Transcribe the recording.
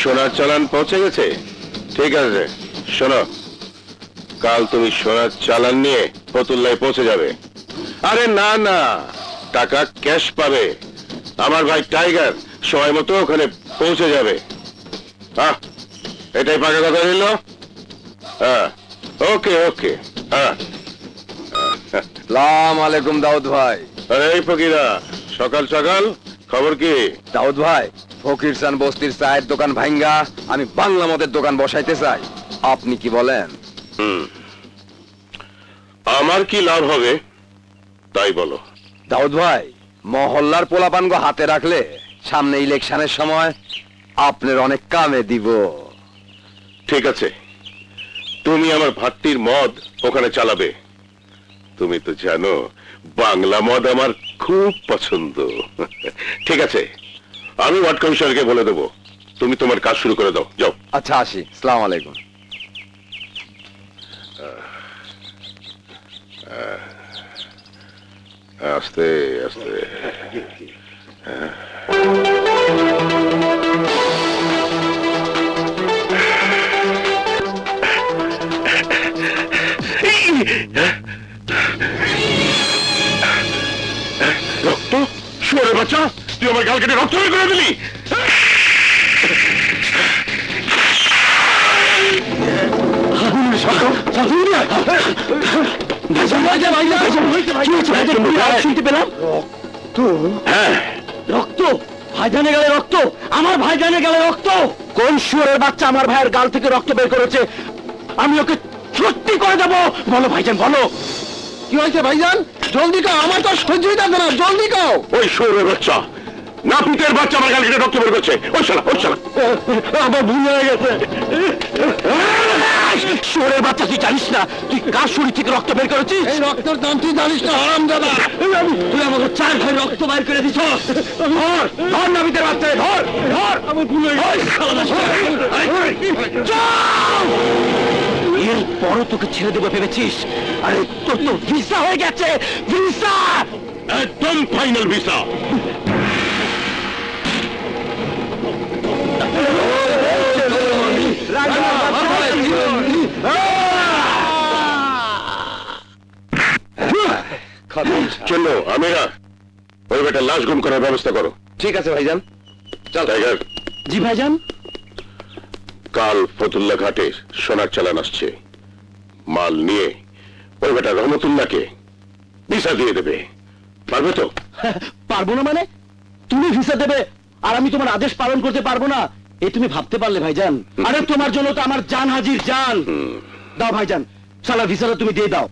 সোনার চালান পৌঁছে গেছে? ঠিক আছে, শোনো, কাল তুমি সোনার চালান নিয়ে ফতুল্লায় পৌঁছে যাবে। আরে না না, টাকা ক্যাশ পাবে। আমার ভাই টাইগার সময় মতো ওখানে পৌঁছে যাবে। এটাই পাকা কথা রইল। হ্যাঁ, ওকে ওকে। হ্যাঁ, আসসালামু আলাইকুম দাউদ ভাই। আরে ফকিরা, সকাল সকাল খবর কি? দাউদ ভাই, ফকির চান বস্তির চায়ের দোকান ভাঙ্গা আমি বাংলা মদের দোকান বসাইতে চাই, আপনি কি বলেন? আমার কি লাভ হবে তাই বলো। দাউদ ভাই, মহল্লার পোলাপানগো হাতে রাখলে সামনে ইলেকশনের সময় আপনার অনেক কামে দিব। ঠিক আছে, তুমি আমার ভাট্টির মদ ওখানে চালাবে। তুমি তো জানো বাংলা মদ আমার খুব পছন্দ। ঠিক আছে, আমি ওয়ার্ড কমিশনারকে বলে দেবো, তুমি তোমার কাজ শুরু করে দাও, যাও। আচ্ছা, আসি। আসসালামু আলাইকুম। আস্তে আস্তে। রক্ত? শুয়োরের বাচ্চা, তুই আমার গাল কেটে রক্ত বের করে দিলি। শুনতে পেলাম রক্ত, ভাইজানে গেলে রক্ত, আমার ভাইজানে গেলে রক্ত। কোন শুয়োরের বাচ্চা আমার ভাইয়ের গাল থেকে রক্ত বের করেছে? আমি ওকে সত্যি করে দেবো। বলো ভাইজান, বলো কি হয়েছে ভাইজান? জলদি কাও, আমার তো সহ্যই থাকবে না, জলদি কাও। ওই শুয়োরের বাচ্চা, নাপিতের বাচ্চা আমার গাল কেটে রক্ত বের করছে। ওই শালা, ওই শালা। আমার ভুল হয়ে গেছে। শুয়োরের বাচ্চা, তুই জানিস না তুই কার শরীর থেকে রক্ত বের করেছিস? এই রক্তের দাম তুই জানিস না, হারামজাদা। তুই আমাকে 4 ভাই রক্ত বের করে দিছস। ধর, ধর নাপিতের বাচ্চা, ধর, ধর। আমার ভুল হয়ে গেছে। এরপরও তোকে ছেড়ে দেবো ভেবেছিস? আরে তোর তো ভিসা হয়ে গেছে, ভিসা, একদম ফাইনাল ভিসা। চলো আমিরা, ওই বেটার লাশ গুম করার ব্যবস্থা করো। ঠিক আছে ভাইজান। চল টাইগার। জি ভাইজান। কাল ফতুল্লা ঘাটে সোনার চালান আসছে, মাল নিয়ে ওই বেটা রহমতুল্লাহকে ভিসা দিয়ে দেবে। পারবে তো? পারবো না মানে? তুমি ভিসা দেবে আর আমি তোমার আদেশ পালন করতে পারবো না, এই তুমি ভাবতে পারলে ভাইজান? আরে তোমার জন্য তো আমার জান হাজির, জান। দাও ভাইজান, শালা ভিসাটা তুমি দিয়ে দাও।